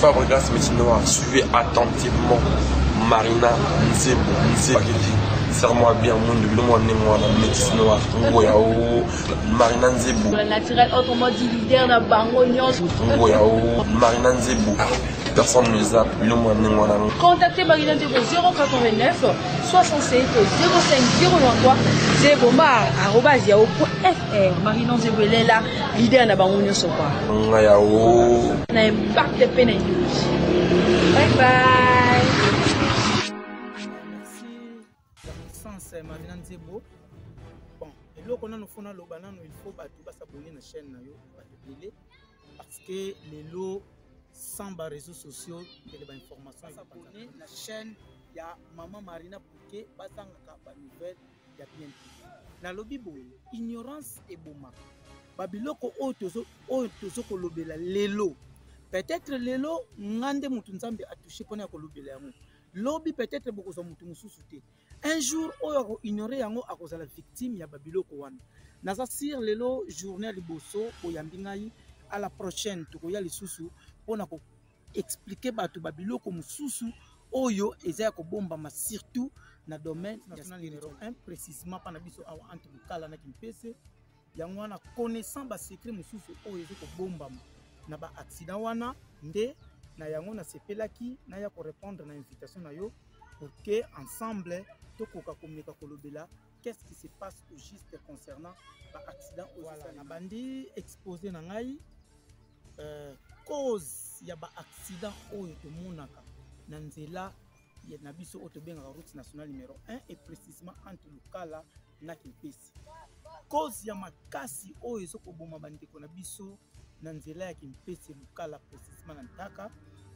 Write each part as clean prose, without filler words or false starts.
Fabregas Métinois, suivez attentivement Marina Nzebo. Serre-moi bien, moi, métis noir. Marina Nzebo. La naturelle, autrement dit leader dans Bango Nyos. Marina Nzebo. Personne ne les a. Contactez Marina Nzebo 089 67 05 093 zebomar@yahoo.fr. Marina Nzebo est là, leader dans Bango Nyos. Na impact peine. Bye bye. Merci Marina Nzebo. Bon, et là qu'on a nos fonds à l'Obanan, il faut s'abonner à la chaîne parce que les lots sans les réseaux sociaux et les informations s'abonner la chaîne il y a maman Marina pour que basanga ba nouvelle il y a bien na lobby boy ignorance et boma babiloko otozo ko lobela lelo peut-être lelo ngande mutu nzambe a touché pona ko lobela yango lobby peut-être beaucoup za mutu mususu te un jour oyo ignorer yango akoza la victime ya babiloko wana naza sir lelo journée liboso oyambi ngai à la prochaine tokoya lisusu pona ko expliquer batu babiloko mususu oyo ezaya ko bomba ma surtout na domaine national numéro 1 précisément pana biso awa entre Mukala na Kimpese yango wana connaissant ba secret mususu oyo ezako bomba na ba accident wana nde na yango na sepelaki na ya ko répondre na invitation na yo pour que ensemble tokoka komeka kolobela qu'est-ce qui se passe au juste concernant ba accident voilà na bandi exposé na ngai cause ya ba accident oyo tomonaka na nzela ya na biso oyo tobengaka route nationale numéro 1 et précisément entre Mukala na Kimpese cause ya makasi oyo ezokoboma bandeko na biso na nzela ya Kimpese Mukala précisément na Ntaka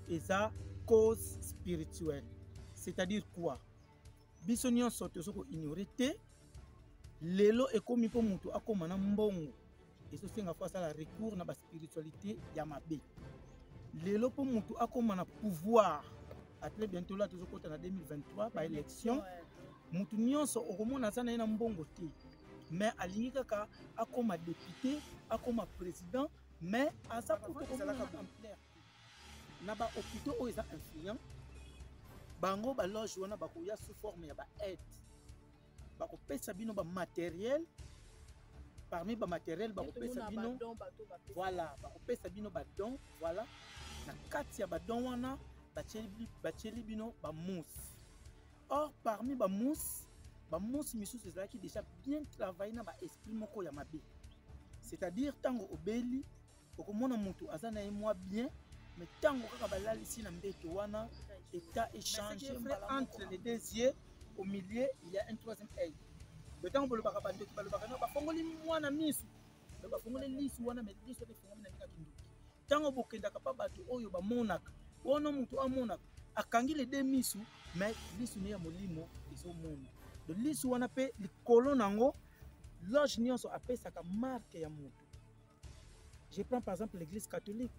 eza cause spirituelle c'est-à-dire quoi biso nyonso tozoko ignorer te lelo ekomi po mutu akoma na mbongo ezosenga face à la recours na ba spiritualité ya mabe lelo po mutu akoma na pouvoir à très bientôt là tozokota na 2023 ba élection mutu nyonso okomona sana na mbongo te mais alingi kaka akoma député akoma président mais asa kuto kosalaka ampleur na ba hôpitaux oyo eza influent bango ba loge wana bakoya sous forme ya ba aide bakopesa bino ba matériel parmi ba matériel bakopesa bino voilà bakopesa bino ba don voilà na kati ya ba don wana bacheli bino ba mousse or parmi ba mousse misusu ezalaki déjà bien travaillé na ba esprit moko ya mabe c'est-à-dire tango obeli okomona mutu aza na moi bien mais tango kaka balalisi na mbeto wana état échange entre les deux yeux au milieu il y a un troisième œil le temps pour le baka bando ki balobaka na bafongoli mwana misu le bafongoli lisu wana mais lisu te fongoli na mika kinduki tango bokendaka pa bato oyo bamonaka wono mutu amonaka akangi les deux misu mais lisu ne ya molimo ezomona de lisu wana pe likolo nango loge nyonso apesaka marque ya mutu. Je prends par exemple l'église catholique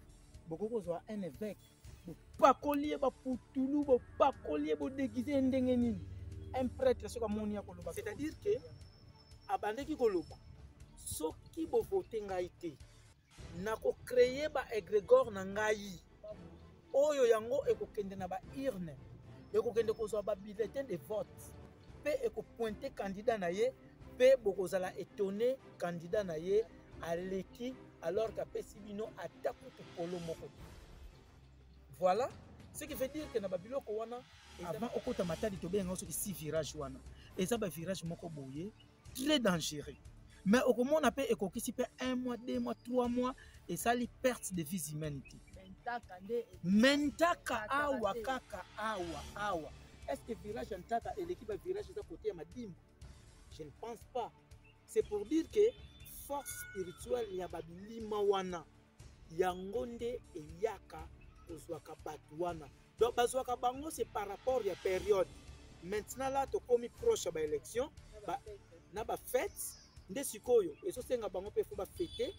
bokoko zwa un évêque bopakoliye baputulu bopakoliye bodéguisé ndenge nini un prêtre soka moni ya koloba c'est-à-dire que abandeki koloba soki bovote ngai te nako créer ba égrégore na ngai oyo yango ekokende na ba urne ekokende kozwa ba bulletin de vote pe ekopointer candidat na ye pe bokozala étonné candidat na ye aleki alors qu'apesi bino atakutu polo moko. Voilà ce qui veut dire que na babiloko wana avant okota matadi to benga soki 6 virages wana eza ba virage moko boye très dangereux mais okomona pe ekokisi pe 1 mois 2 mois 3 mois et ça li perte de vie humaine mentaka awa kaka awa est-ce que virage ntaka et l'équipe a virage za côté ya madim je ne pense pas c'est pour dire que force spirituelle ya babilima wana yango nde eyaka kozwaka bato wana donc bazwaka bango c'est par rapport ya période maintenant là tokomi proche ba élection na ba fête nde sikoyo ezosenga bango pe fo ba fêter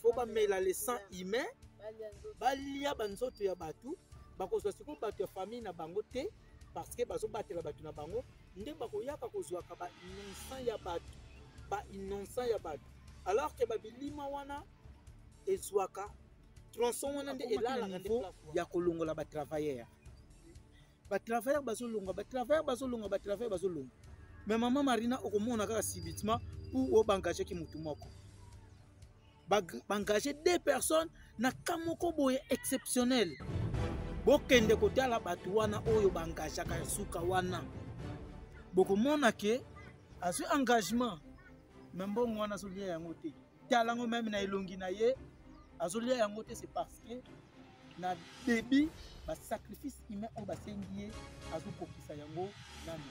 fo ba mela le sang humain balia banzoto ya bato bakozwa sikoyo bato ya famille na bango te parce que bazobatela bato na bango nde bakoyaka kozwaka ba innocent ya bato alors que babilima wana ezwaka tronçon wana nde elalaka niveau ya kolongola batravailleur bazolonga mais mama Marina okomona kaka subitement pour bangager ki mutu moko bangager 2 personnes na kamoko boye exceptionnel bokende kotala bato wana oyo bangajaka suka wana bokomona ke azwi engagement mais mbongo wana azolia yango te talango même na elongi na ye azolia yango te c'est parce que na débit ba sacrifice humain oyo basengi ye azokokisa yango nanu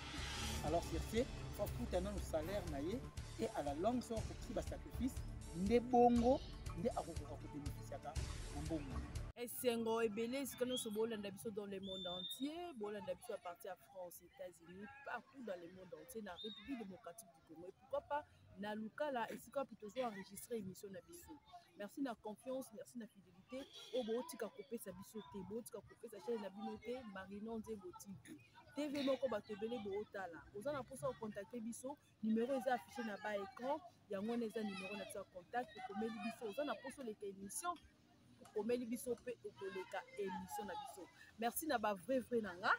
alors sur ce faut futa nanu salaire na ye et à la longue so okokisi ba sacrifice nde bongo nde akokoka kobénéficiaka na mbongo esengo ebele esika nyonso bolanda biso dans le monde entier bolanda biso à partir de France, États-Unis, partout dans le monde entier na République démocratique du Congo et pourquoi pas na Lukala esika plutôt enregistrer émission na biso. Merci na confiance, merci na fidélité. O botika kopesa biso te, botika kopesa chaîne na bino te, Marinon Nzebo TV. TV moko bato ebele bootala. Oza na posa contacter biso, numéro eza affiché na bas écran, yango eza numéro na biso contact komeli biso. Oza na posa leka émission komeli biso pe okoleka émission na biso. Merci na ba vrai nanga.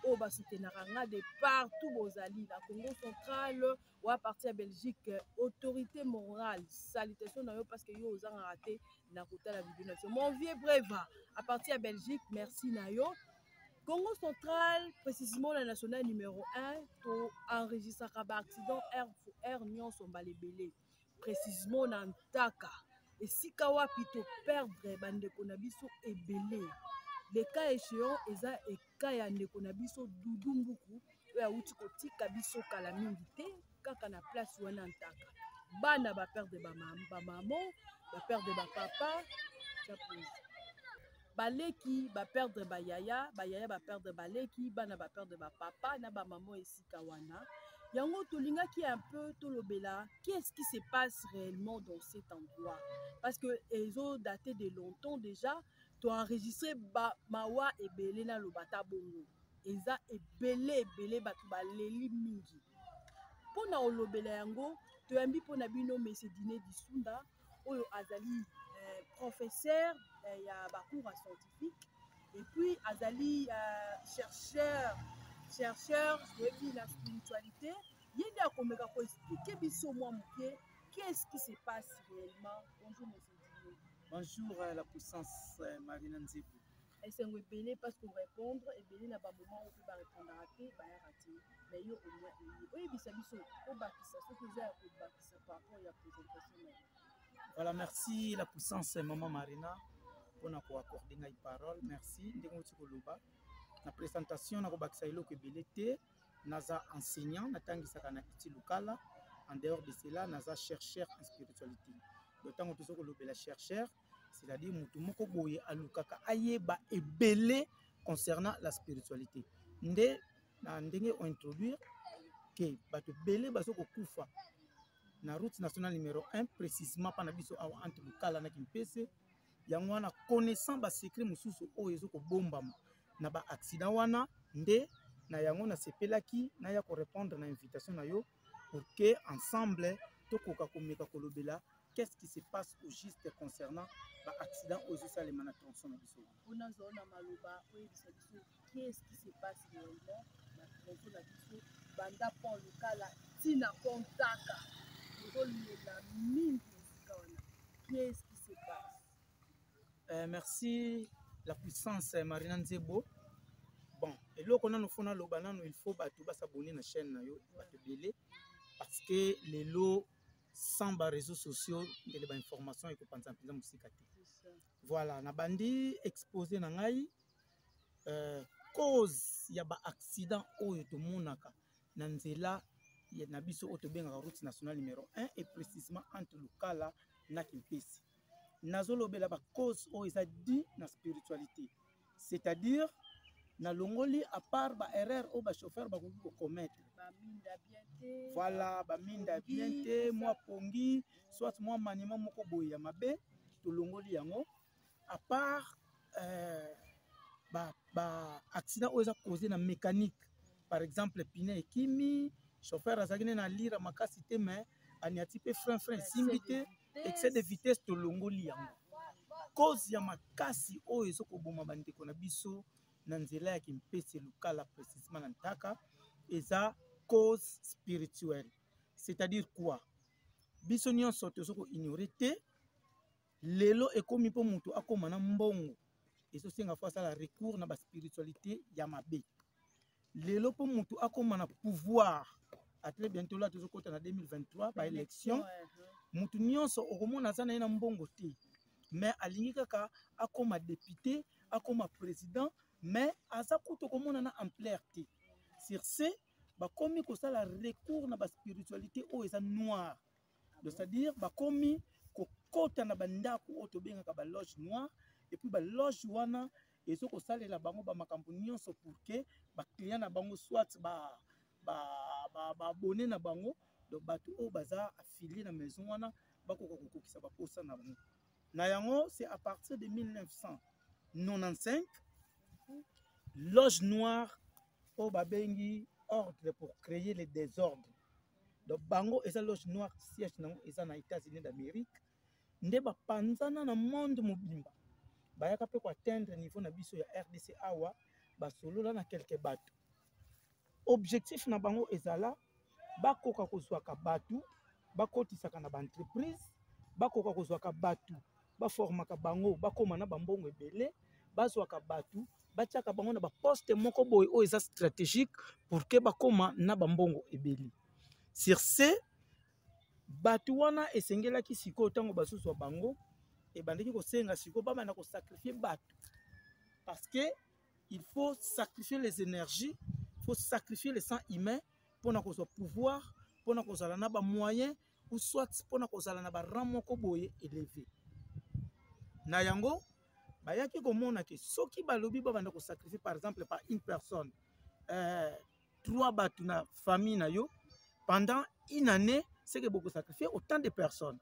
O ba soutenaka nga de partout bozali na Congo central ou à partir de Belgique autorité morale salutation na yo parce que yo ozanga raté na kota la vidéo nation mon vieux breva à partir de Belgique merci na yo Congo central précisément la nationale numéro 1 to enregistre ba accident R nyonso mbalebele précisément na Ntaka esika wapi to perdre bandeko na biso ebele. Le cas échéant eza eka ya ndeko na biso Dudu Mbuku oyo awuti kotika biso kala mingi te kaka na place wana Ntaka bana ba perdre ba maman ba perdre ba papa baleki ba perdre ba yaya ba perdre baleki bana ba perdre ba papa na ba maman esika wana yango tolingaki un peu tolobela qu'est-ce qui se passe réellement dans cet endroit parce que ezo daté de longtemps déjà to enregistré mawa ebele na lobata bongo eza ebele bato baleli mingi pona olobela yango toyambi pona bino monsieur Diné Disunda oyo azali professeur ya bacours scientifique et puis azali chercheur de la spiritualité yende akomeka ko expliquer biso mwa muke qu'est-ce qui se passe réellement. Bonjour monsieur Diné. Bonjour la puissance Marina Nzebo. Esengo ebele parce que répondre ebele na ba moment où ba répondre raté ba ya raté mais yo au moins oyo bisa biso ko bakisa ce que j'ai ko bakisa par rapport à présentation. Voilà, merci la puissance maman Marina pour nous accorder une parole. Merci ndenge tu koloba na présentation na ko bakisa eloko ebele te naza enseignant na tangisaka na iti Lukala. En dehors de cela naza chercheur en spiritualité. D'autant que tu kolobela chercheur c'est-à-dire mutu moko boye alukaka ayeba ebele concernant la spiritualité nde na ndenge on introduire que bato belé baso ko kufa na route nationale numéro 1 précisément pana biso awa entre Lukala na Kimpese yango wana connaissant ba secret mususu oyo ezoko bombama na ba accident wana nde na yango na sepelaki na ya ko répondre na invitation na yo pour que ensemble tokoka komeka kolobela qu'est-ce qui se passe au juste concernant l'accident aux Salema na tronçon na biso. On a zona maloba oyo bisa biso qu'est-ce qui se passe réellement na tronçon na biso banda pont Lukala tina Ntaka la mine qu'est-ce qui se passe. Merci la puissance Marina Nzebo. Bon, et là qu'on a nos fonds loba nano il faut bato s'abonner na chaîne na yo bato belé parce que les lots sans les réseaux sociaux de les informations et que penser en musique. Voilà, na bandi exposé na ngai cause ya ba accident oyo to monaka na nzela ya na biso oto benga route nationale numéro 1 et précisément entre Lukala na Kimpese. Nazolobela ba cause oyo eza dit na spiritualité. C'est-à-dire na longoli à part ba erreur au ba chauffeur ba ko commettre. Voilà, ba minda bien te, moi pongi, soit moi manima moko boye ya mabe, to longoli yango. À part accident oyo causé na mécanique. Par exemple, pneu ekimi, chauffeur azakine na lira makasi te mais aniati pe frein simbité, excès de vitesse to longoli yango. cause ya makasi oyo ezokoboma bandeko na biso na nzela ya kimpese lokala précisément na ntaka eza cause spirituelle. C'est-à-dire quoi? Biso nyonso tozoko ignorer te lelo ekomi mpo mutu akoma na mbongo ezosenga fo asala recours na baspiritualité ya mabe. Lelo mpo mutu akoma na pouvoir a très bientôt là tozokota na 2023 ba élection mutu nyonso okomona aza na ye na mbongo te mais alingi kaka akoma député akoma président mais aza kutu komona na ampleur te. Sur ce bakomi kosala recours na baspiritualité oyo eza noire, c'est-à-dire bakomi kokota na bandako oyo tobengaka baloge noire et puis baloge wana ezokosalela bango bamakambo nyonso pour que baclient na bango soit abonné na bango, donc bato oyo baza affilié na maison wana bakoka kokokisa baposa na bango. Na yango c'est à partir de 1995 loge noire oyo babengi ordre pour créer le désordre. Donc bango eza loge noire siège nango eza na États-Unis d'Amérique nde bapanzana na monde mobimba bayaka mpe koatteindre niveau na biso ya RDC awa basolola na quelque bato. Objectif na bango ezala bakoka kozwaka batu bakotisaka na baentreprise, bakoka kozwaka batu baformaka bango bakoma na bambongo ebele, bazwaka batu batiaka bango na baposte moko boye oyo eza stratégique pour que bakoma na bambongo ebele. Sur ce batu wana esengelaki sikoyo ntango bazozwa bango ebandeki kosenga sikoyo babanda kosacrifier batu parce que il faut sacrifier les énergies, il faut sacrifier les sang humain pour na kozwa pouvoir, pour na kozala na ba moyen ou soit pour na kozala na ba rang moko boye élevé. Na yango bayaki komona ke soki balobi babanda ko sacrifier par exemple par une personne 3 batu na famille na yo pendant une année, c'est que beaucoup sacrifier autant de personnes.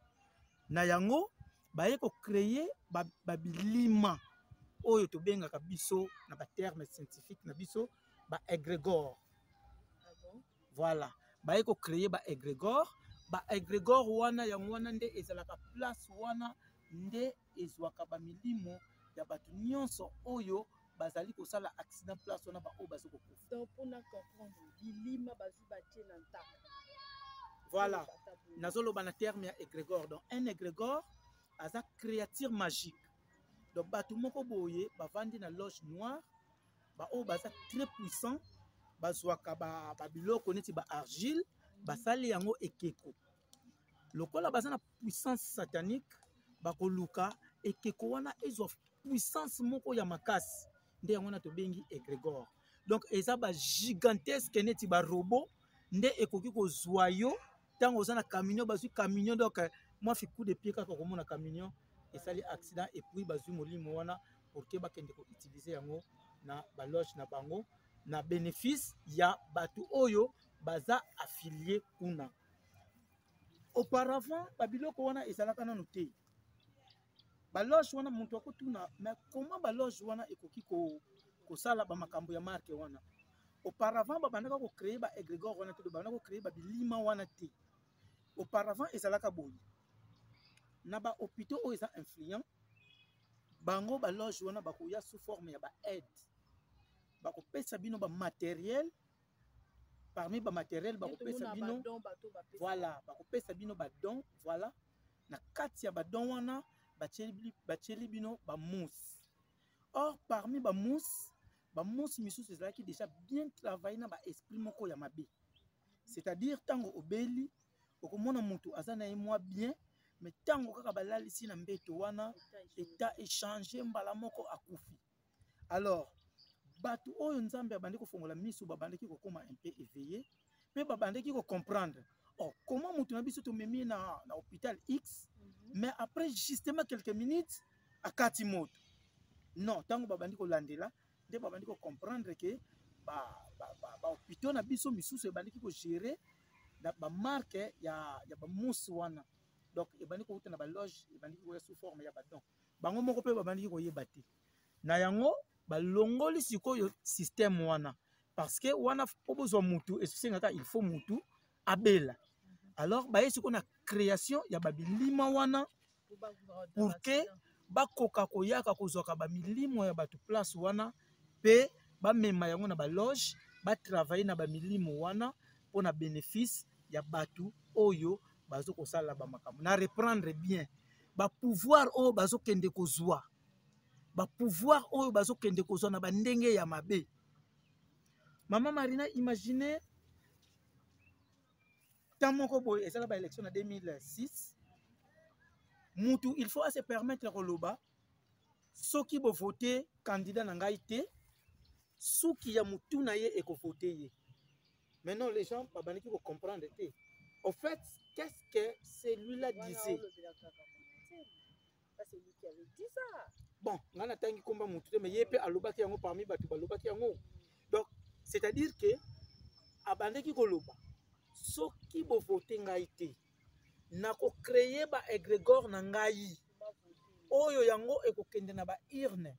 Na yango baye ko créer babilima oyo to bengaka biso na ba terme scientifique na biso ba égrégore. Voilà, baye ko créer ba égrégore wana yango wana nde ezalaka place wana nde ezwaka ba milimo ya batu nyonso oyo bazali kosala accident place wana ba o bazoko kufa. Donc pour na comprendre bilima bazu batie na ntaka. Voilà, nazoloba na terme ya égrégore. Donc un égrégore aza créature magique. Donc batu moko boye bavandi na loge noire ba o baza très puissant bazwaka ba biloko neti ba argile basali yango ekeko. Lokola baza na puissance satanique bakoluka ekeko wana ezwa puissance moko ya makasi nde yango na tobengi égrégore. Donc eza ba gigantesque neti ba robot nde ekoki kozwa yo tango oza na camion bazwi camion donc moi fi coup de pied kaka komona camion esali accident et puis bazwi molimo wana pour que bakende ko utiliser yango na baloge na bango na bénéfice ya batu oyo baza affilié kuna. Auparavant babiloko wana ezalaka nanu te. Baloge wana mutu akotuna mais comment baloge wana ekoki kosala bamakambo ya marque wana. Auparavant babandaka ko créer ba égrégore wana te babandaka ko créer ba bilima wana te. Auparavant ezalaka boye na ba hôpitaux oyo eza influent bango baloge wana bakoya sous forme ya ba aide bakopesa bino ba matériel parmi ba matériel bakopesa bino voilà bakopesa bino ba don voilà na kati ya ba don wana batieli bino ba mousse. Or parmi ba mousse misusu ezalaki déjà bien travaillé na ba esprit moko ya mabe, c'est-à-dire tango obeli okomona mutu aza na ye mwa bien mais tango kaka balalisi na mbeto wana état échangé mbala moko akufi. Alors batu oyo nzambe abandi kofongola miso babandaki kokoma un peu éveillé mais babandaki ko comprendre comment mutu na biso tomemi na hôpital X mais après justement quelques minutes akati moto. Non, tango babandi ko landela nde babandi ko comprendre que ba hôpital na biso misusu ebandiki ko gérer na ba marque ya ba mousse wana. Donc ebandi ko uta na ba loge ebandi ko sous forme ya ba don. Bango moko pe babandi ko yeba te. Na yango balongoli sikoyo système wana parce que wana pobozwa mutu esengaka il faut mutu abela. Alors baye siko na création ya babilima wana pour que bakoka koyaka kozwaka bamilimo ya bato place wana pe bamema yango na baloge batravaille na bamilimo wana mpona bénéfice ya bato oyo bazokosala bamakambo na reprendre bien bapouvoir oyo bazokende kozwa bapouvoir oyo bazokende kozwa na bandenge ya mabe. Mama Marina, imaginez tant moko boye ezala ba élection na 2006 mutu il faut se permettre koloba soki bo voter candidat na ngai te suki ya mutu na ye ekovoter ye. Maintenant les gens pas baniki ko comprendre te. Au fait, qu'est-ce que celui-là disait? C'est lui qui avait dit ça. Bon, ngana tangi komba mutu mais yepe alobaki yango parmi batu balobaki yango. Donc, c'est-à-dire que abandeki koloba soki bo voter ngai te nako créer ba égrégore na ngai oyo yango ekokende na ba urne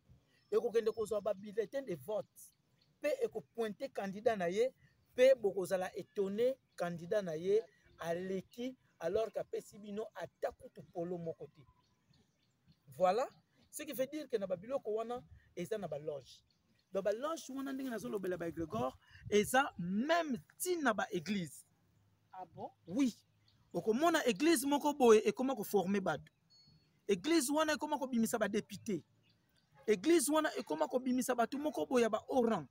ekokende kozwa ba bulletin de vote pe ekopointer candidat na ye pe bokozala étonné candidat na ye aleki alors qu'apesi bino atakutu polo moko te. Voilà ce qui veut dire que na ba biloko wana eza na ba loge. Dans ba loge wana ndenge nazolobela ba égrégore eza même tina ba église. Ah bon? Oui. Okomona église moko boye ekoma ko former bato. Église wana ekoma ko bimisa ba député. Église wana ekoma ko bimisa bato moko boye ba orang.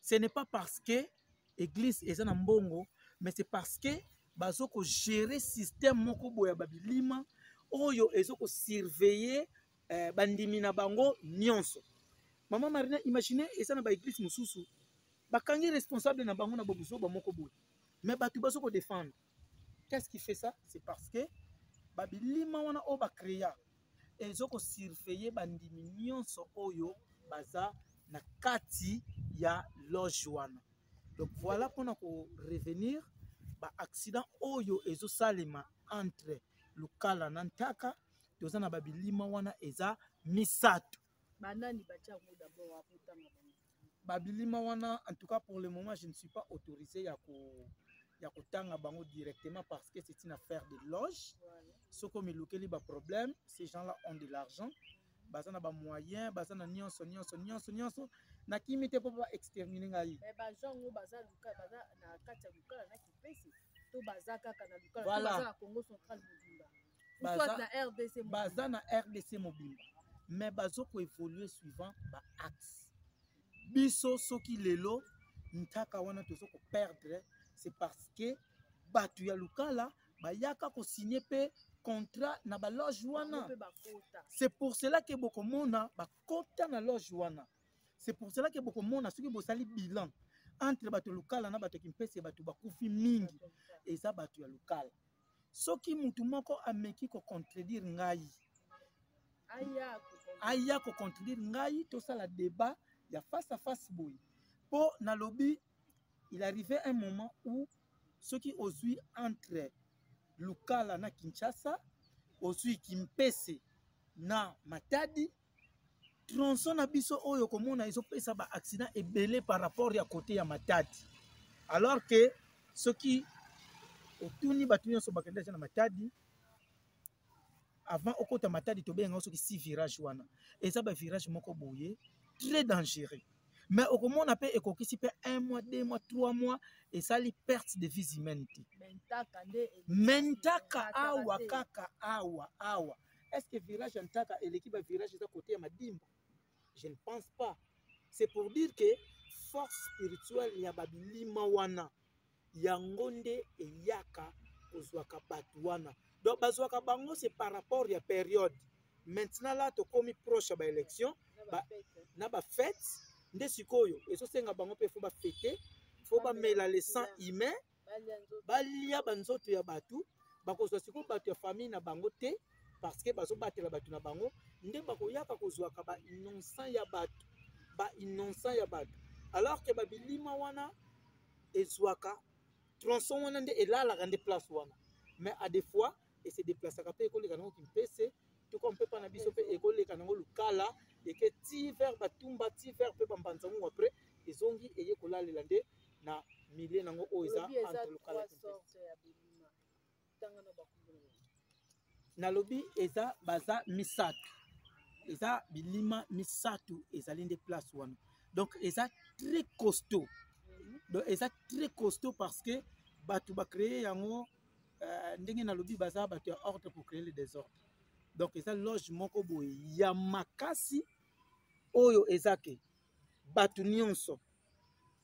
Ce n'est pas parce que église eza na mbongo, mais c'est parce que bazoko gérer système moko boye ba bilima oyo ezoko surveiller bandimi na bango nyonso. Maman Marina, imaginez eza na ba église mususu bakangi responsable na bango na bobuzo ba moko boye. Mais batu bazoko défendre. Qu'est-ce qui fait ça? C'est parce que babilima wana o ba créa ezoko surveiller bandimi nyonso oyo baza na kati ya loge wana. Donc voilà pour nous revenir ba accident oyo ezo salema entre Lukala na Ntaka toza na babilima wana eza misato. Banani batia ngo d'abord apotama babilima wana en tout cas pour le moment je ne suis pas autorisé ya kotanga bango directement parce que c'est une affaire de loge. Ce comme ilukeli ba problème, ces gens-là ont de l'argent, bazana ba moyens, bazana nyonso na kimite po ba exterminer ngai. Mais ba jongo baza luka baza na kati ya luka na kipesi to baza kaka na luka voilà. Baza na Congo central mobimba. Soit na RDC mobimba. Baza na RDC mobimba. Mais bazoko évoluer suivant ba axe. Biso soki lelo Ntaka wana tozoko perdre. C'est parce que batu ya lukala bayaka ko signer pe contrat na ba loge wana. C'est pour cela que bokomona ba kota na loge wana. C'est pour cela que bokomona soki bosali bilan entre batu lukala na batu kimpese batu bakufi mingi eza batu ya lukala. Soki mutu moko ameki ko contredire ngai. Aya ko contredire ngai to sala débat ya face à face boy. Po na lobby il arrivait un moment où ceux qui osui entre Lukala na Kinshasa, osui Kimpese na Matadi, tronçon na biso oyo komona iso pesa ba accident ebelé par rapport ya côté ya Matadi. Alors que ceux qui otuni batunya so bakenda na Matadi avant okota Matadi to benga ceux qui 6 virages wana. Et ça ba virage moko boye très dangereux. Mais au moment on appelle ekokisi pe 1 mois, 2 mois, 3 mois et ça li perte de vie humaine. Mentaka awa kaka awa. Est-ce que virage Ntaka et l'équipe virage est à côté à Madimba? Je ne pense pas. C'est pour dire que force spirituelle ya babilima wana yangonde et yaka kozwaka batuana. Donc bazwaka bango c'est par rapport à période. Maintenant là to komi proche à ba élection na ba fête. Nde sikoyo ezo senga bango pe faut ba fêter, faut ba mela le sang humain, balia banzoto ya batu, bakozwa siko batu ya famille na bango te parce que bazo batela batu na bango, nde bakoyaka kozwaka ba innocent ya batu. Alors que babilima wana ezwaka tronçon wana nde elala rende place wana. Mais à des fois et se déplacer ka pe ko le kanongo kimpese, tout comme peut pas na biso pe école le kanongo Lukala. Et que ti vers batumba ti vers pe bambanza mu après ezongi eye kolalela nde na milieu nango oza entre Lukala nalobi eza baza misato eza bilima misato ezali nde place wana donc eza très costaud donc eza très costaud parce que bato bacréer yango ndenge nalobi baza bato ya ordre pour créer le désordre donc eza loge moko boye ya makasi oyo eza ke bato nyonso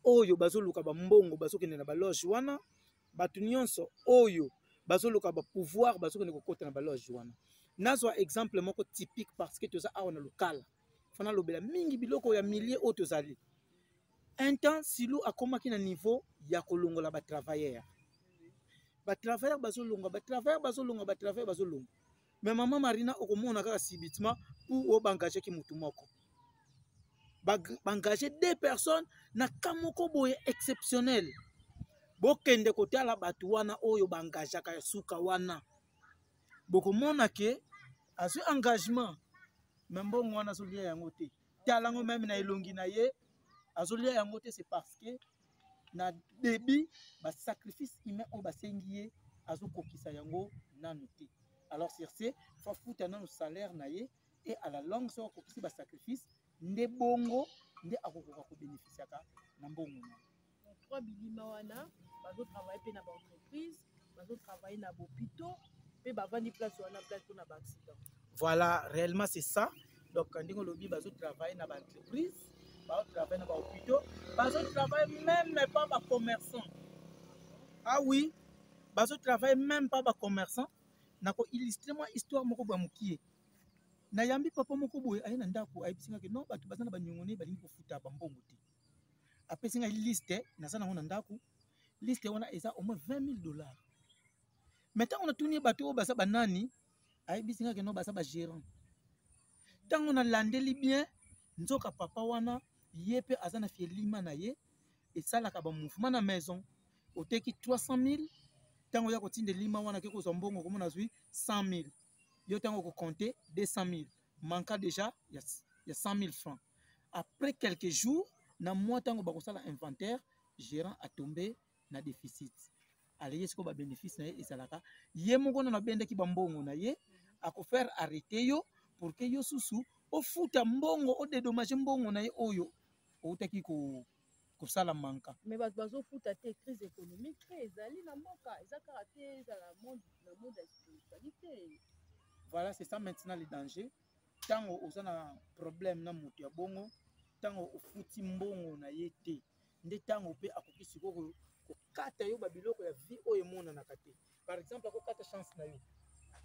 oyo bazoluka bambongo bazokende na baloge wana bato nyonso oyo bazoluka bapouvoir bazokende kokota na baloge wana nazwa exemple moko typique parce que toza awa na lokala fana lobela mingi biloko ya milieu oyo tozali un temps silu akomaki na niveau ya kolongola batravailleur bazolonga mais mama Marina okomona kaka subitement pour obangager ki mutu moko bangager 2 personnes na kamoko boye exceptionnel bokende kotala bato wana oyo bangajaka ya suka wana bokomona ke azwi engagement mais mbongo wana azolia yango te talango même na elongi na ye azolia yango te c'est parce que na débit basacrifice humain oyo basengi ye azokokisa yango nanu te alors sur ce fa futa nanu salaire na ye et à la longue so akokisi basacrifice nde bongo nde akokoka kobénéficiaka na mbongo na 3 bilima wana bazotravaille mpe na baentreprise bazotravaille na bopito mpe bavandi place wana place mpona baaccident. Voilà, réellement c'est ça. Donc ndenge olobi bazotravaille na baentreprise bazotravaille na bahopito bazotravaille même pas bacommerçant. Ah oui, bazotravaille même pas bacommerçant. Nako illustre moi histoire moko boya mokie na yambi papa moko boye aye na ndako ayebisinga ke non bato baza na banyongone balingi kofuta bambongo te apesinga liste naza nango na ndako liste wana eza au moins $20,000 mais ntango natuni bato oyo baza banani ayebisinga ke non baza bagérant ntango nalandeli bien nzoka papa wana ye mpe aza na fielima na ye esalaka bamouvement na maison oteki 300,000 tango ya kotinda lima wana ke kozwa mbongo komona azwi 100,000 yo tango kokonte 200,000 manka déjà ya 100,000 francs après quelques jours na mois tango bakosala inventaire gérant a tombé na déficit aleye siko ba bénéfice na ye ezalaka ye moko na bendeki bambongo na ye akofaire arrêter yo pour que yo susu ofuta mbongo odédommage mbongo na ye oyo outaki kosala manka mais bato bazofuta te crise économique te ezali na mboka eza kaka te ezala na monde ya spiritualité. Voilà, c'est ça maintenant le danger ntango oza na problème na moto ya bongo ntango ofuti mbongo na ye te nde ntango mpe akoki sikoyo kokata yo babiloko ya vie oyo emonanaka te par exemple akokata chance na yo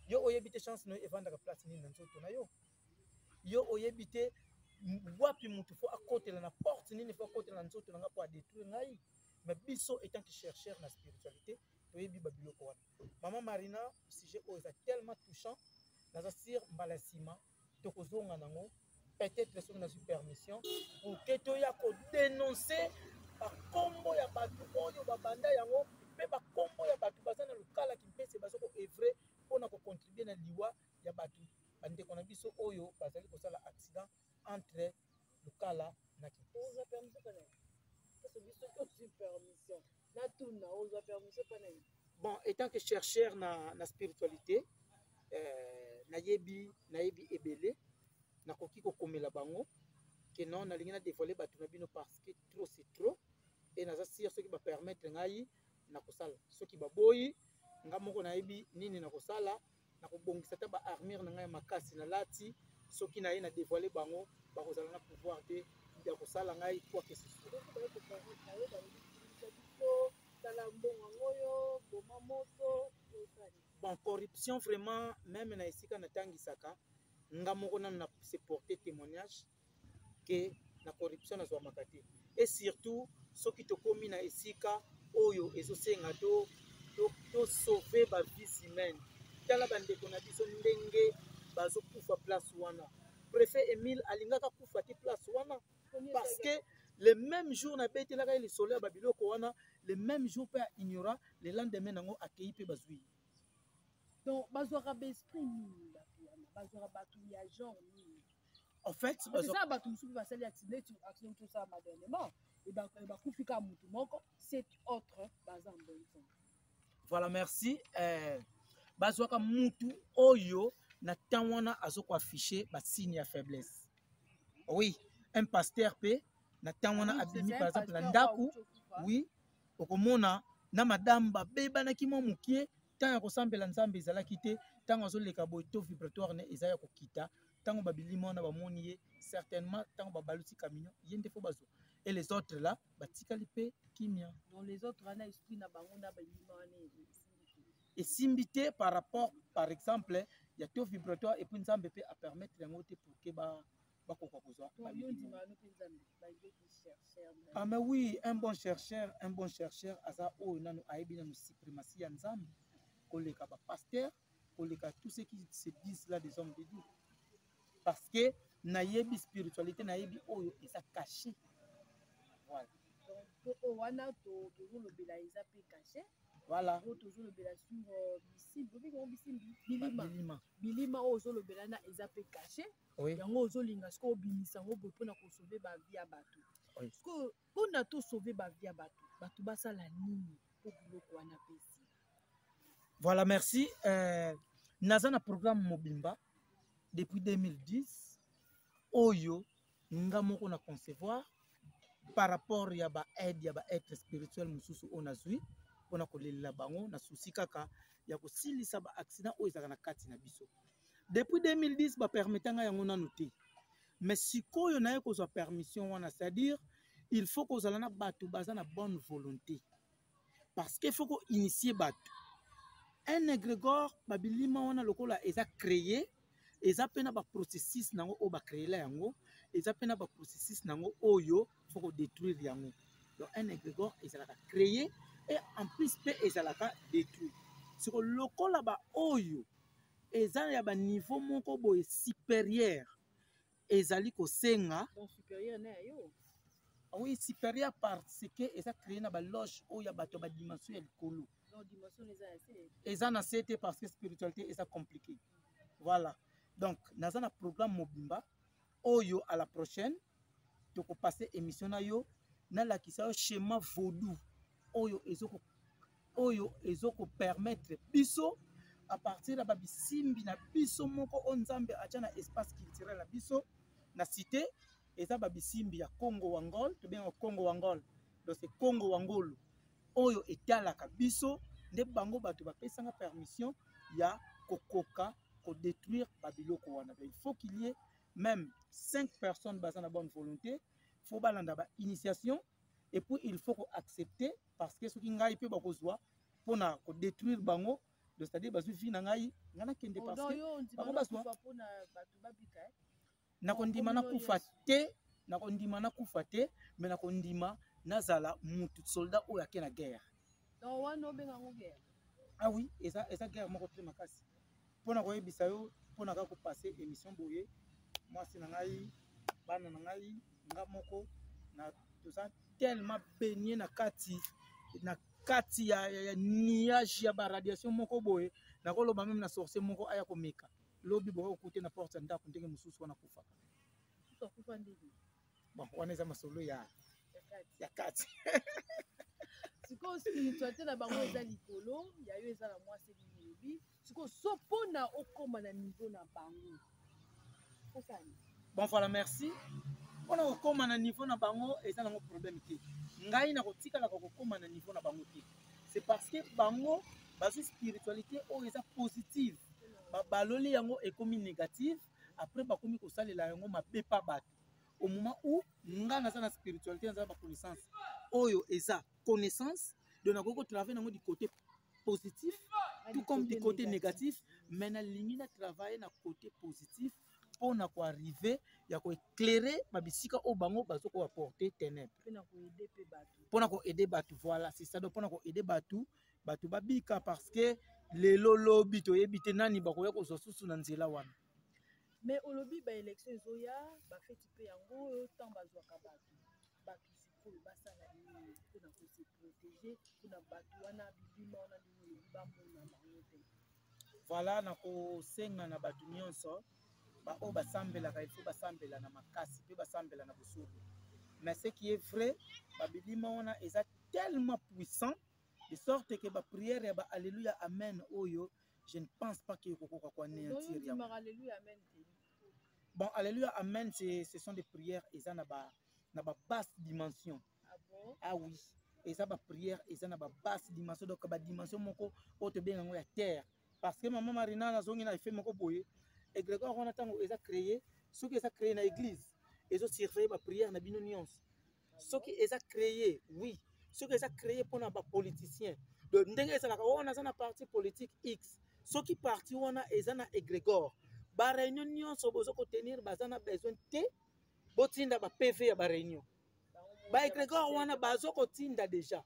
yo oyebi te chance na yo evandaka place nini na nzoto na yo yo oyebi te wapi mutu fo akotela na porte nini fo akotela na nzoto na nga mpo adétruire ngai mais biso étant que chercheur na spiritualité toyebi babiloko wana mama Marina sujet oyo eza tellement touchant naza sir mbala nsima tokozonga nango peut-être soki nazwi permission pour ke toya kodénonce bakombo ya bato oyo babanda yango mpe bakombo ya bato baza na lokala kimpese baza koevre mpona kocontribue na liwa ya bato bandeko na biso oyo bazali kosala accident entre lokala na kimpese. Bon, étant que chercheur na spiritualité nayebi ebele nakoki kokomela bango ke non nalingi na dévoiler bato na bino parce que trop c'est trop et naza sir soki bapermettre ngai nakosala soki baboyi nga moko nayebi nini nakosala nakobongisa ta baarmure na ngai makasi nalati soki naye na dévoiler bango bakozala na pouvoir te ya kosala ngai quoi que ce soit. Bon, corruption vraiment même na esika natangisaka nga moko nanu na se porter témoignage que na corruption nazwamaka te et surtout soki tokomi na esika oyo ezosenga to sauver ba vie humaine tala bandeko na biso ndenge bazokufa place wana préfet Emile alingaka kufa ti place wana parce que le même jour na betelaka ye lisolo ya babiloko wana le même jour mpe aignora le lendemain nango akei mpe bazwi donc bazwaka baesprit nini bazwaka bato ya genre nini en fait ça bato mosusu basali accident tosala madernellement bakufi kaka motu moko cet autre baza en bonne santé. Voilà, merci. bazwaka mutu oyo na temps wana azoko afficher ba signe ya faiblesse. Oui, un pasteur pe na temps wana abimi par exemple na ndaku, oui, okomona na madame babebanaki mwa mokie tant ya kosambela nzambe ezalaki te, tant azoleka boye taux vibratoire ne eza ya kokita, tant babilima wana bamoni ye certainement, tant babaluti camion ye nde fo bazwa. Et les autres là batikali pe kimia. Donc les autres wana esprit na bango na balima wana et simbité par rapport par exemple il y a taux vibratoire et puis nzambe pe a permettre yango te pour que ba koka kozwa. Ah mais oui, un bon chercheur asa o nanu aibi nanu suprématie ya nzambe koleka ba pasteur, koleka tous ceux qui se disent là des hommes de Dieu. Parce que nayebi spiritualité nayebi oyo eza caché. Voilà. Donc wana to le bela eza pe caché. Voilà. Toujours le bela sur bilima ozo le bela na eza pe caché. Yango ozo linga sko obimisa ngo bo pona ko sauver ba vie ya bato. Sko pona to sauver ba vie ya bato. Bato basala nini po biloko wana pesi. Voilà, merci. Nazana programme Mobimba depuis 2010. Oyo nga moko na concevoir par rapport ya ba aide ya ba être spirituel mususu onazui pona kolela bango na souci kaka ya kosilisa ba accident oyo ezaka na kati na biso. Depuis 2010 ba permetanga yango na noté. Mais sikoyo na ye kozwa permission wana, c'est-à-dire il faut kozala na bato baza na bonne volonté. Parce que faut ko initier bato. Un égrégore babilima wana lokola eza créé, eza pena ba processus nango o ba créer la yango, eza pena ba processus nango oyo faut ko détruire yango. Donc un égrégore ezalaka créé et en plus pe ezalaka détruit. C'est que lokola ba oyo eza ya ba niveau moko boye supérieur ezali ko senga. Donc supérieur na yo. Oui, supérieur parce que eza créé na ba loge oyo bato ba dimension ya likolo. Et ça n'a été parce que spiritualité est compliquée. Voilà. Donc, dans un programme Mobimba, oyo à la prochaine, tu peux passer émission na yo, na la qui ça schéma vaudou, oyo ezoko permettre biso à partir de babisimbi na biso moko onzambe achana espace culturel na biso na cité eza babisimbi ya Congo Wangol, to bien Congo Wangol. Donc c'est Congo Wangolo. Oyo etalaka biso nde bango bato bapesanga permission ya kokoka ko détruire babiloko wana. Il faut qu'il y ait même 5 personnes basant la bonne volonté, faut balanda ba initiation et puis il faut ko accepter parce que ce qui ngai pe bakozwa pona ko détruire bango, c'est-à-dire bazu fi na ngai ngana kende parce que bango baswa pona bato babika na kondima na kufa te mais na kondima nazala mutu soldat oyo ake na guerre. Donc wana obenga ngo guerre. Ah oui, eza guerre moko te makasi. Pona koyebisa yo pona ka ko passer émission boye. Moi c'est na ngai bana na ngai nga moko na toza tellement baigné na kati ya nuage ya ba radiation moko boye na koloba même na sorcier moko aya komeka. Lobi bo kote na porte ndako ndenge mususu wana kufa. Tout kufa ndenge. Bon, wana eza masolo ya kati. Siko spiritualité na bango eza likolo, ya yo eza na mwasi bibi. Siko so pona okoma na niveau na bango. Bon voilà, merci. Pona okoma na niveau na bango eza na problème te. Ngai na kotika la kokoma na niveau na bango te. C'est parce que bango bazo spiritualité o eza positive. Ba baloli yango ekomi négative, après bakomi ko salela yango mabe pa bato. Au moment où nga naza na spiritualité naza ba connaissance oyo eza connaissance de na koko travailler nango du côté positif tout comme du côté négatif, mais na lingi na travailler na côté positif pour na ko arriver ya ko éclairer babisika o bango bazo ko apporter ténèbres pour na ko aider batu. Voilà, c'est ça. Donc pour na ko aider batu babika parce que les lolo bito yebite nani bakoya ko sosusu na nzela wana. Mais au lobby ba élection ezoya ba fait type yango tant bazwa ka batu ba kisiko basala ni pour se protéger pour na batu wana bibima wana ni ba mona bango te. Voilà, na ko senga na batu nyonso ba o basambela ka ifo basambela na makasi pe basambela na busuku. Mais ce qui est vrai, ba bibima wana eza tellement puissant de sorte que ba prière ya ba alléluia amen oyo je ne pense pas qu'il y ait quoi anéantir. Alléluia, amen. Bon, alléluia, amen, ce sont des prières, et ça n'a pas basse dimension. Ah bon? Ah oui. Et ça, ma prière, et ça n'a pas basse dimension. Donc, la dimension, mon côté bien en terre. Parce que maman Marina, na zongi na fait mon boye. Et Grégoire, on attend, ils ont créé, ce qu'ils ont créé dans l'église. Ils ont servi ma prière na binonions. Ce qu'ils ont créé, oui. Ce qu'ils ont créé pour les politiciens. Donc, on a un parti politique X. Ce qui parti, on a un égrégore. Ba réunion so bozo ko tenir bazana besoin te botinda ba PV ya ba réunion ba égrégore wana bazo ko tinda déjà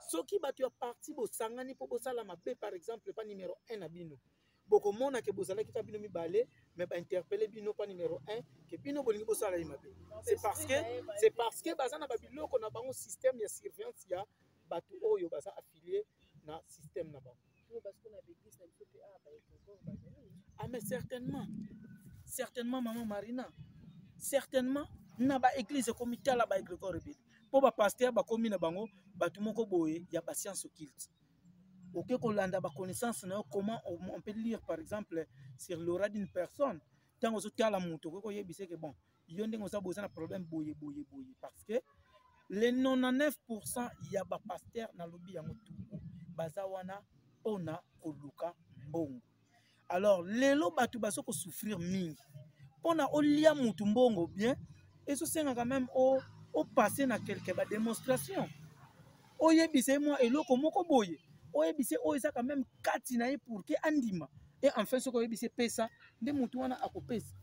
soki batu ya parti bo sangani po bosala mabe par exemple pas numéro 1 na bino boko mona ke bozala kita bino mibale mais ba interpeller bino pas numéro 1 ke bino bolingi bosala mabe c'est parce que bazana ba biloko na bango système ya surveillance ya batu oyo baza affilié na système na bango. Ah mais certainement maman Marina, certainement na ba église comité la ba égrégore rebelle pour ba pasteur ba komi na bango batu moko boye ya ba science occulte. OK ko landa ba connaissance na comment on peut lire par exemple sur l'aura d'une personne tant aux autres la moto ko yebise que bon yo ndenge oza bozana problème boye parce que les 99% ya ba pasteur na lobby yango tout baza wana ona koluka mbongo. Alors lelo batu baso ko souffrir mingi pona olia mutu mbongo bien et ce c'est quand même au passer na quelque ba démonstration oyebise moi eloko moko boye oyebise oza quand même kati na pour que andima et enfin ce ko oyebise pesa nde mutu wana akopesa.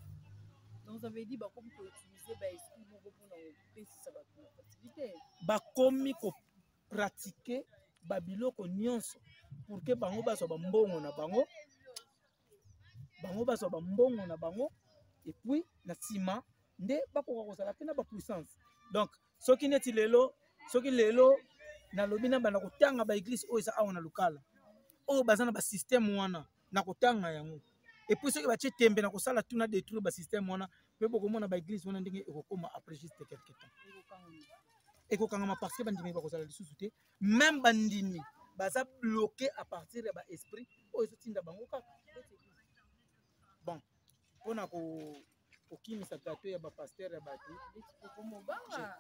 Donc ça veut dire bah comme pour utiliser bah esprit pour pesa ça va activité ba komi ko pratiquer ba biloko nyonso pour que bango baso ba mbongo na bango baso ba mbongo na bango et puis na sima nde bakoka kozala pe na ba puissance. Donc soki neti lelo na lobina bana kotanga ba église oyo eza awa na lokala oyo bazana ba système wana na kotanga yango et puis soki batie tembe na kosala tuna détruire ba système wana pe bokomona ba église wana ndenge ekokoma après juste quelque temps ekokangama parce que bandimi bakozala lisusu te même bandimi baza bloqué à partir ya ba esprit oyo ezotinda bango kaka. Bon pona kokimisa gato ya ba pasteur ya batu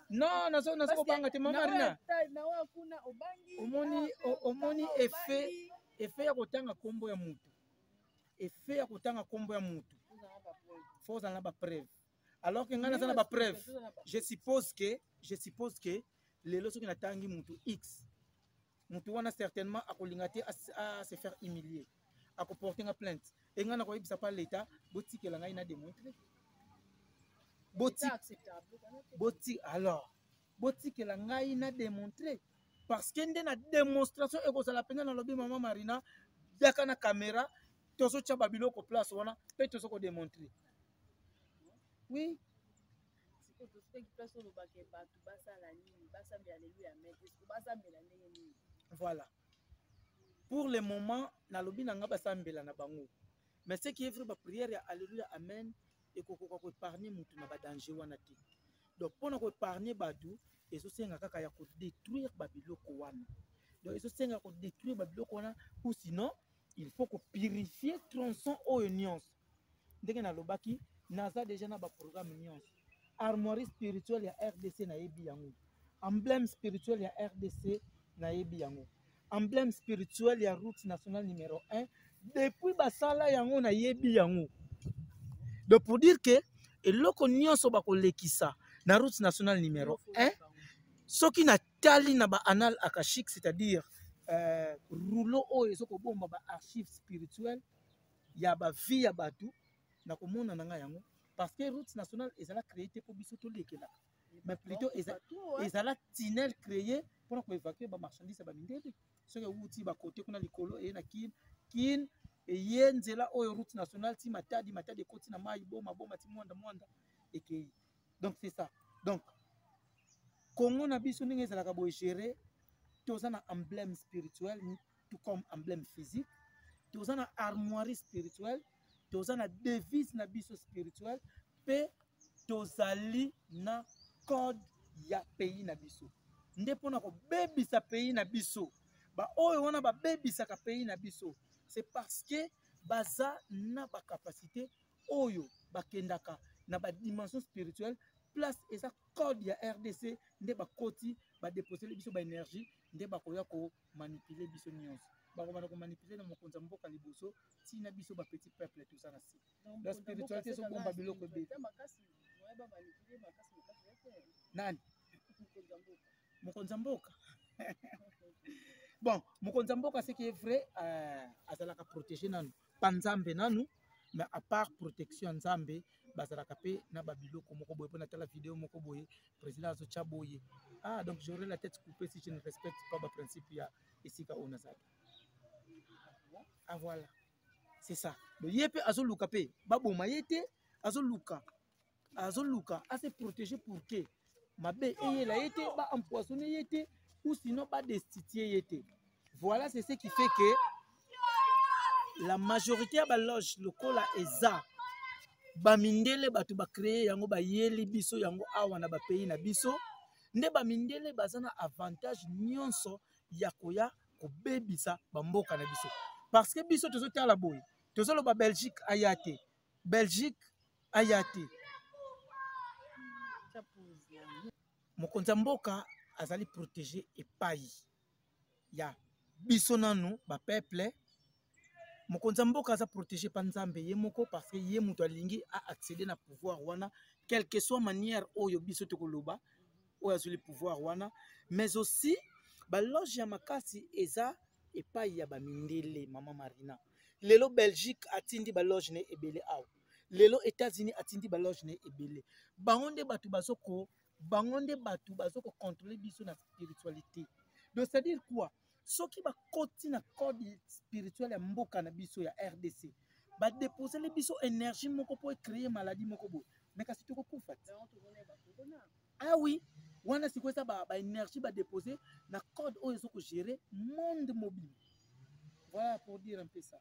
non nazo kobanga te mama Marina omoni effet ya kotanga kombo ya mutu effet ya kotanga kombo ya mutu faut en ba preuve alors que ngana sana ba preuve je suppose que lelo soki natangi mutu X mutu wana certainement akolinga te à se faire humilier akoporter nga plainte et ngana ko yebisa pa l'état botikela ngai na démontrer alors botikela ngai na démontrer parce que nde na démonstration ekozala penga na lobi mama Marina yaka na caméra tozo tia babiloko place wana pe tozo ko démontrer. Oui voilà pour le moment na lobi na nga basambela na bango mais ce qui est vrai ba prière ya alléluia amen et ko épargner mutu na ba danger wana te. Donc pona ko épargner badu ezo senga kaka ya ko détruire ba biloko wana. Donc ezo senga ko détruire ba biloko wana ou sinon il faut ko purifier tronçon oyo nyonso ndenge na lobaki naza déjà na ba programme nyonso armoirie spirituelle ya RDC na yebi yango emblème spirituel ya RDC na yebi yango emblème spirituel ya route nationale numéro 1 depuis basala yango na yebi yango. Donc pour dire que eloko nyonso bakolekisa na route nationale numéro 1 soki na tali na ba annales akashique c'est-à-dire rouleau oyo ezoko bomba ba archives spirituelles ya ba vie ya batu na komona nanga yango parce que route nationale ezala créé pour biso to lekela mais plutôt ezala tunnel créé pour ko évacuer ba marchandises ba mindele soki wuti ba côté kuna likolo et na kin et yenzela oyo route nationale ti matadi koti na mai boma ti mwanda et donc c'est ça. Donc Congo na biso ndenge ezalaka boye gérer toza na emblème spirituel tout comme emblème physique toza na armoirie spirituelle toza na devise na biso spirituel pe tozali na code ya pays na biso nde pona ko bebisa pays na biso ba oyo wana babebisaka pays na biso c'est parce que baza na bacapacité oyo bakendaka na badimension spirituelle place eza code ya RDC nde bakoti badeposele biso baénergie nde bakoya komanipule biso nyonso bakomana komanipule na mokonzi ya mboka liboso ntina biso bapetit peuple tout ça na si la spiritualité ezobomba biloko ebele nani mokonzi ya mboka bon mokonzi ya mboka ce qui est vrai azalaka protégé nanu panzambe nanu mais à part protection ya nzambe bazalaka pe na babiloko moko boye mpona tala vidéo moko boye président azotya boye donc j'aurai la tête coupée si je ne respecte pas baprincipe ya esika oyo nazali voilà c'est ça ye mpe azoluka mpe baboma ye te azoluka ase protéger pour que mabe eyela ye te baempoisonne ye te ou sinon badestituer ye te voilà c'est ce qui fait que la majorité ya baloge lokola eza bamindele bato bacreye yango bayeli biso yango awa na bapays na biso nde bamindele baza na avantage nyonso ya koya kobebisa bamboka na biso parce que biso tozotala boye tozoloba Belgique aya te mokonzi ya mboka azali protégé epai ya biso nanu bapeuple mokonzi ya mboka aza protégé pa nzambe ye moko parce que ye moto alingi accéder na pouvoir wana quelle que soit manière oyo biso tokoloba oyo azuli pouvoir wana mais aussi baloge ya makasi eza epai ya bamindele mama Marina lelo Belgique atindi baloge ne ebele awa lelo États-Unis atindi baloge ne ebele bango nde bato bazokontrôler biso na spiritualité donc c'est à dire quoi soki bakoti na code spirituel ya mboka na biso ya RDC badeposele biso énergie moko po créer maladie moko boye mais kasi tokokufa te oui wana sikoyo eza baénergie badepose na code oyo ezokogérer monde mobile voilà pour dire un peu ça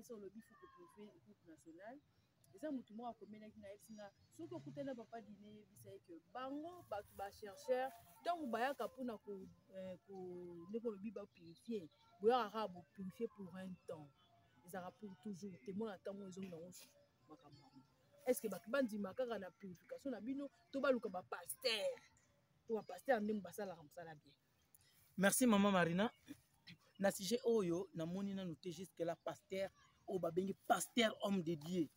sur le bif pour groupe national eza motu moko akomelaki na yebisi nga soki okutana papa dine yebisa ye ke bango bato bachercheur ntango bayaka mpona nde kolobi bapurifie boyaka kaka bopurifie pour un temps ezalaka pour toujours te mona ntango ezongi nango makambo yango est ce que bato bandima kaka na purification na bino to baluka bapaster to bapaster ndenge basalaka mosala bien merci mama Marina na sujet oyo namoni nanu te jusque la pasteur oyo babengi pasteur homme de Dieu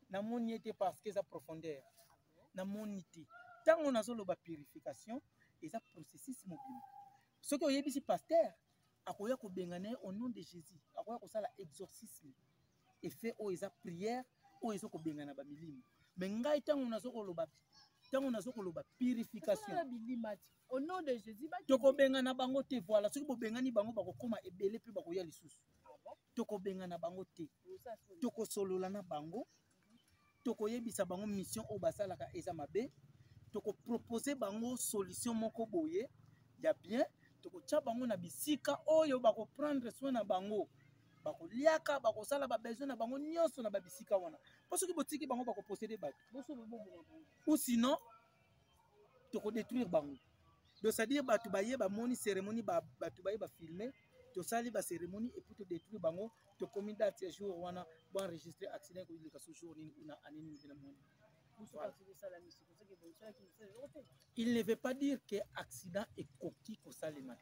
namoni ete parce que eza profondeur namoni te ntango nazoloba purification eza processus mobile soki oyebisi pasteur akoya kobengana ye au nom de Jésus akoya kosala exorcisme effet oyo eza prière oyo ezokobengana bamilimo mais ngai ntango nazokoloba purification au nom de Jésus tokobengana bango te voilà soki bobengani bango bakokoma ebele mpe bakoya lisusu tokobengana bango te tokosolola na bango tokoyebisa bango mission oyo basalaka eza mabe tokopropose bango solution moko boye ya bien tokotya bango na bisika oyo bakoprendre soin na bango bakoliaka bakosala babesoin na bango nyonso na babisika wana mpo soki botiki bango bakoposede bato ou sinon tokodétruire bango donc c'est-à-dire bato baye bamoni cérémonie bato baye bafilme tosali bacérémonie epuis todétruire bango tokomi date ya jour wana boenregistre accident koileka so jour nini una anini mpe moni. Il ne veut pas dire que accident est coquille au salima.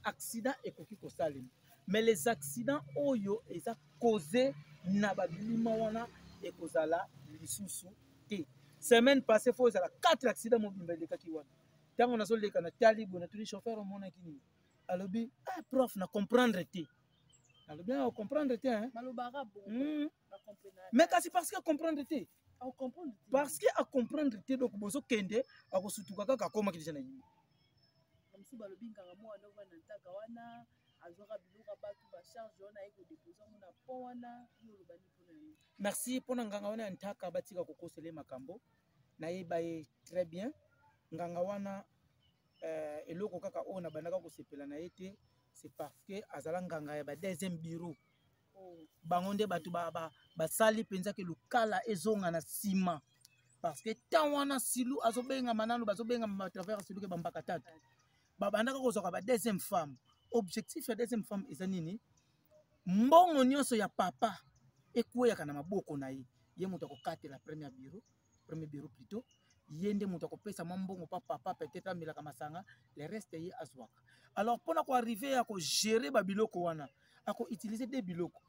Accident est coquille au salima. Mais les accidents oyo eza causé na babilima wana et kozala lisusu te. Semaine passée faut ezala 4 accidents mobimba lekaki wana. Tango nazo leka na talibo na tuli chauffeur mona kini. Alobi ah prof na comprendre te. Alobi na comprendre te hein. Malobara bon. Mais kasi parce que comprendre te. Parce que à comprendre te donc bozo kende akosutuka kaka koma kilisa na yini. Kamsi balobi nganga mo wana wana ntaka wana azoka biloka batu ba charge wana eko déposer mona pont wana yo lobani pona yo. Merci pona nganga wana ntaka batika kokosele makambo na yeba ye très bien nganga wana eloko kaka ona bandaka kosepela na yete c'est parce que azala nganga ya ba deuxième bureau. Bango nde bato basali penza ke lukala ezonga na sima parce que tant wana silu azobenga manano bazobenga à travers silu ke bambaka tatu babandaka kozwaka ba deuxième femme objectif ya deuxième femme eza nini mbongo nyonso ya papa ekweyaka na maboko na ye moto akokatela premier bureau plutôt ye nde moto akopesa mwa mbongo pa papa peut-être amelaka masanga le reste ye azwaka alors mpona koarrive ya kogérer babiloko wana akoutilize de biloko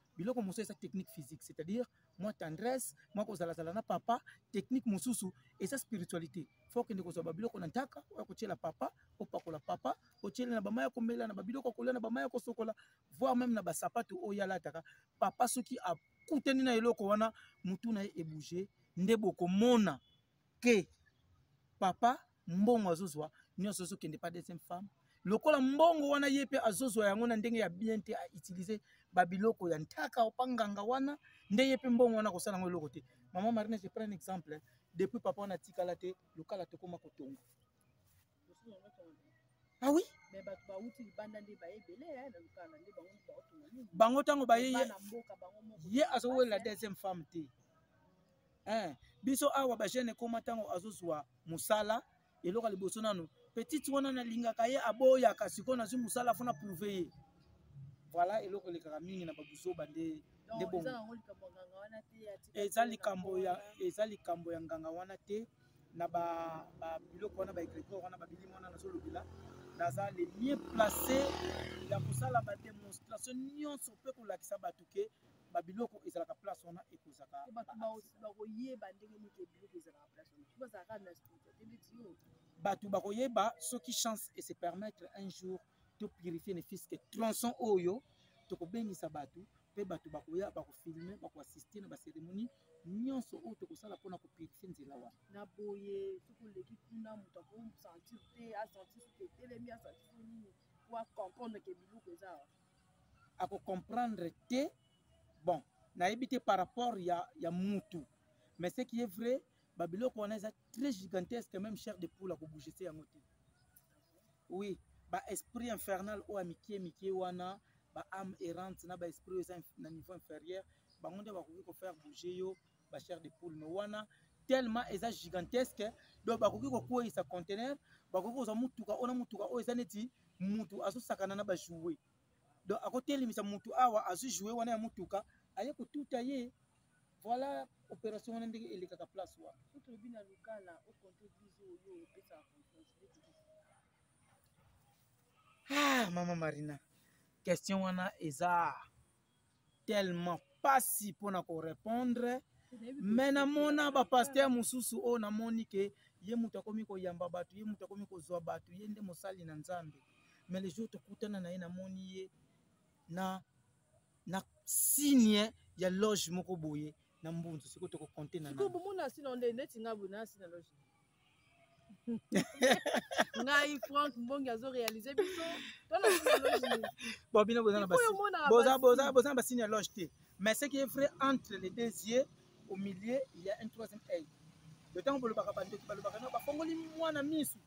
mosusu eza technique physique c'est-à-dire moi tendresse moi kozalazala na papa technique mosusu eza spiritualité fo okende kozwa babiloko na ntaka oya kotiela papa opakola papa otiele na bamaya komela na babiloko kolia na bamaya kosokola voire même na basapato oyo alataka papa soki akutani na eloko wana mutu na ye ebouge nde bokomona ke papa mbongo azozwa nyonso ozokende pa deuxième femme lokola mbongo wana ye mpe azozwa yango na ndenge ya bien te autilize babiloko ya ntaka opanganga wana nde ye mpe mbongo wana kosala yango eloko te mama Marina je prends un exemple depuis papa wana tikala te lokala tokoma kotonga ah oui bango ntango baye ye azowelela deuxième femme te biso awa bagene ekoma ntango azozwa mosala eloko ya liboso nano petite wana nalingaka ye aboyaka sikoyo nazwi mosala fona prouve ye voilà eloko elekaka mingi na babuzoba nde bongo eza likambo ya nganga wana te na babiloko wana baécriture wana babilimi wana nazolobela naza le mieux placé ya kosala bademonstration nyonso mpe kolakisa bato ke babiloko ezalaka place wana ekozaka bato bakoyeba soki chance et se permettre un jour to purifier ne fils que tronçon oyo tokobengisa bato mpe bato bakoya bakofilme bakoassiste na bacérémonie nyonso oyo tokosala mpona kopurifie nzela wana na boye soki oleki kuna moto akosentir te asentir soki etelemi asentir nini po acomprendre ke biloko eza akocomprendre te bon nayebi te par rapport ya mutu mais ce qui est vrai babiloko wana eza très gigantesque même chair de poule akobouge te yango te oui baesprit infernal oyo ya mikie wana baâme errante na baesprit oyo eza na niveau inférieur bango nde bakoki kofaire bouger yo bachair de poule mais wana tellement eza gigantesque donc bakoki kokweyisa conteneur bakoki kozwa mutuka oyo na mutuka oyo eza neti mutu azosakana na bajoue donc akotelemisa mutu awa azwi joue wana ya mutuka aye kotuta ye voilà opération wana ndenge elekaka place wana tolobi na lokala okonte biso oyo opesaka mama Marina question wana eza tellement pasi mpona korépondre mais namona bapaster mosusu oyo namoni ke ye moto akomi koyamba bato ye moto akomi kozwa bato ye nde mosali na nzambe mais le jour tokutana na ye namoni ye na signe ya loge moko boye na mbunzu sikoyo tokokonte na bomona sino nde neti nga boye nasi na loge ngai Franck Mbongi azoréalise biso bon bino boza na basigne ya loge te mais ce qui est vrai entre les deux yeux au milieu il y a un troisième œil le temps bolobaka bandoki balobaka na bafongoli mwana misu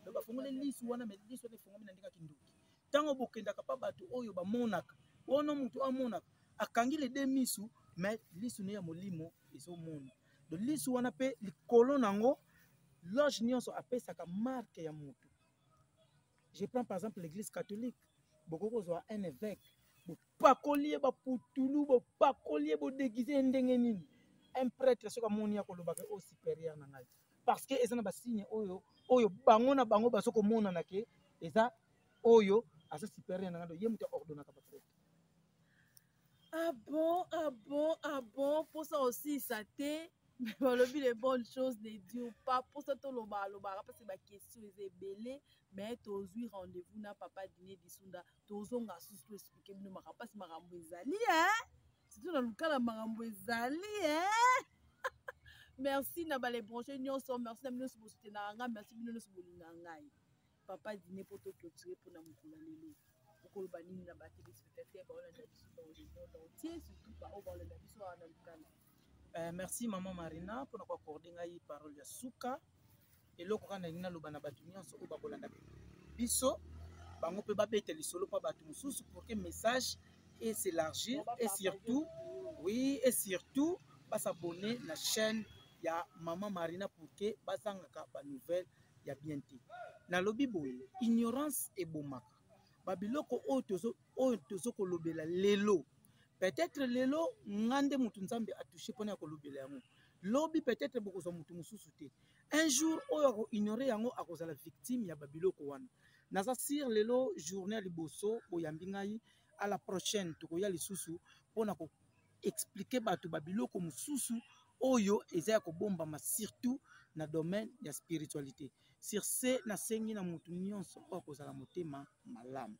donc bafongoli lisu wana mais lisu wana efongomi na ndenge ya kindoki ntango bokendaka pa bato oyo bamonaka wana motu amonaka akangi le deux misu mais lisu ne ya molimo ezomona donc lisu wana mpe likolo nango loge nyonso apesaka marque ya motu je prends par exemple l'église catholique bokoki kozwa un évêque bopakoli ye baputulu bopakoli ye bodegize ye ndenge nini un prêtre soki amoni akolobaka oyo supérieur na ngai parce que eza na basigne oyo bango na bango bazokomonana ke eza oyo aza supérieur na ngai ye moto aordonaka baprêtre bon mposa osisa te balobi les bonnes choses ne dire pas mposa tolobaalobaka mpasi baquestion eza ebele mais tozwi rendez-vous na papa Diné Disunda tozonga susu to explike bino mpasi makambo ezali surtout na lukala makambo ezali merci na balebranche nyonso merci na bino nyonso bosutenaka ngai merci bino nyonso bolingaka ngai papa Diné mpo toclotire mpona mokolo lelo okoloba nini na batelespectateur baolanda biso dans le monde entier surtout baoyo baolanda biso wana lukala merci maman Marina mpona koakorde ngai parole ya suka eloko kaka nalingi naloba na bato nyonso oyo bakolanda biso bango mpe babeta lisolo mpa bato mosusu pour que message et s'élargir et surtout oui et surtout basabonner na chaîne ya Maman Marina pour que bazangaka ba nouvelle ya bien te. Na lobi boye ignorance et bomaka. Babiloko oyo tozo kolobela lelo. Peut-être lelo ngande mutu nzambe a touché pona kolobela yango. Lobi peut-être bokozwa mutu mususu te. Un jour oyo ko ignorer yango akozala victime ya babiloko wana. Naza sir lelo journée liboso oyambi ngai à la prochaine tokoya lisusu pona ko expliquer batu babiloko mususu oyo eza ya kobombama surtout na domaine ya spiritualité. Sur ce nasengi na mutu nyonso oyo kozala motema malamu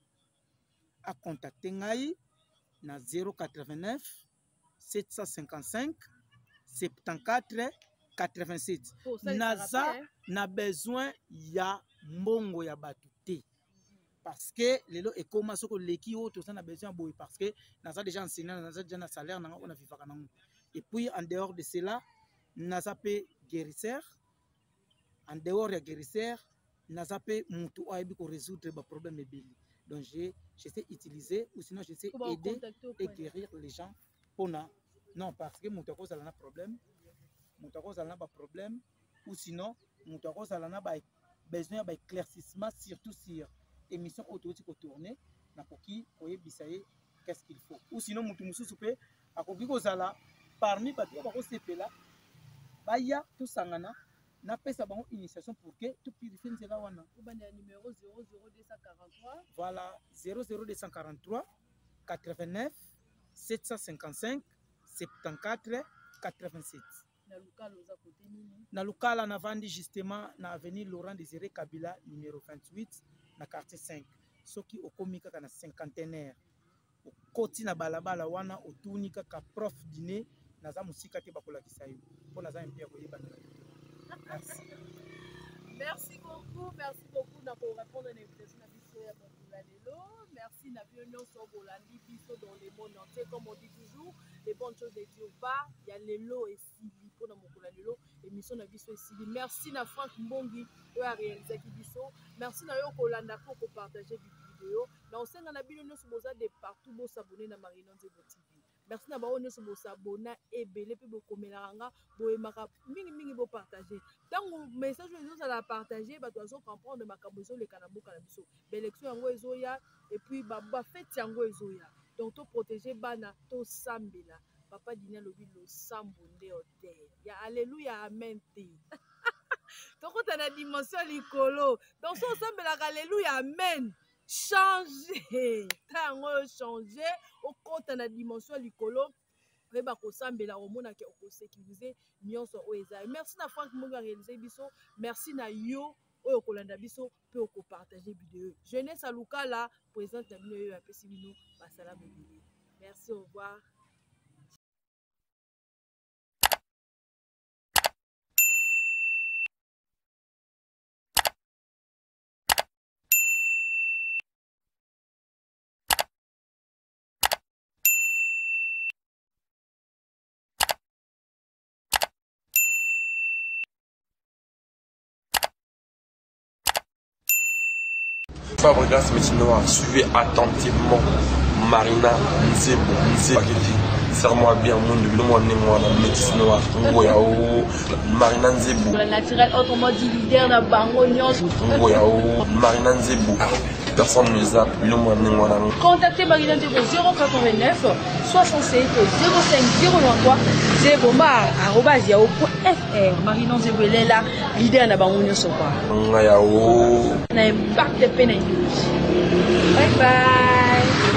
a contacter ngai na 089 755 74 87. Naza na besoin ya mbongo ya batu te. Parce que lelo ekoma soko leki o to na besoin boy parce que naza déjà enseignant, naza déjà na salaire nanga on a vivaka nango. Et puis en dehors de cela, naza pe guérisseur. En dehors de guérisseur, naza pe mutu aibi ko résoudre ba problème ebeli. Donc je sais utiliser ou sinon je sais aider et guérir les gens pona non parce que mutu ko zala na problème, mutu ko zala na ba problème ou sinon mutu ko zala na ba besoin ba éclaircissement surtout sur émission automatique au tourner na koki oyebisa ye qu'est-ce qu'il faut ou sinon mutu mususu pe akoki kozala parmi batu ba ko sepela baya tout sangana na pesa bango initiation pour que tout purifie nzela wana ubanda numéro 00243 voilà 00243 89 755 74 87 na lukala na vandi justement na avenue Laurent Désiré Kabila numéro 28 na quartier 5 soki okomi kaka na cinquantenaire okoti na balabala wana otuni kaka prof dîner naza musika te bakolakisa yo mpo naza mpia koyeba merci beaucoup na ko répondre à l'invitation na biso ya bakula lelo. Merci na bio nyonso bolandi biso dans le monde entier comme on dit toujours les bonnes choses de Dieu pas ya lelo esili pona mokula lelo émission na biso esili. Merci na Franck Mbongi oyo a réalisé biso. Merci na yo kolanda pour ko partager vidéo na osenga na bino nyonso boza de partout bo s'abonner na Marina Nzebo TV. Merci na bao nyonso bo s'abonner ebele pe bo komelanga boyemaka mingi bo partager. Tango message oyo za partager ba to comprendre makambo zo le kanabuka na biso. Élection yango ezoya et puis ba fête yango ezoya. Donc to protéger bana to sambela. Papa Dina lobi lo sambonde hotel. Ya alléluia amen te. Donc on a dimension likolo. Donc so sambela alléluia amen. Changer. Tango changer au compte na dimension likolo. Reba ko sambela o mona ke o sécuriser nyonso o eza. Merci na Franck Mbongi a réalisé biso. Merci na yo oyo kolanda biso pe ko partager vidéo. Jeunesse à Lukala présente na bino yo apesi bino basala mobile. Merci, au revoir. Fabregas Métinois, suivez attentivement Marina Nzebo Nzebaketi. Serre-moi bien, mon moi la métisse noire. Marina Nzebo. La naturelle, autrement dit leader na bango nyonso. Marina Nzebo. Personne ne les a plus ou contactez Marina Nzebo 089 67 05 093 zebomar@yahoo.fr. Marina Nzebo est là, leader na bango nyonso kwa. Ngayao. Na impact pe na idéologie. Bye bye.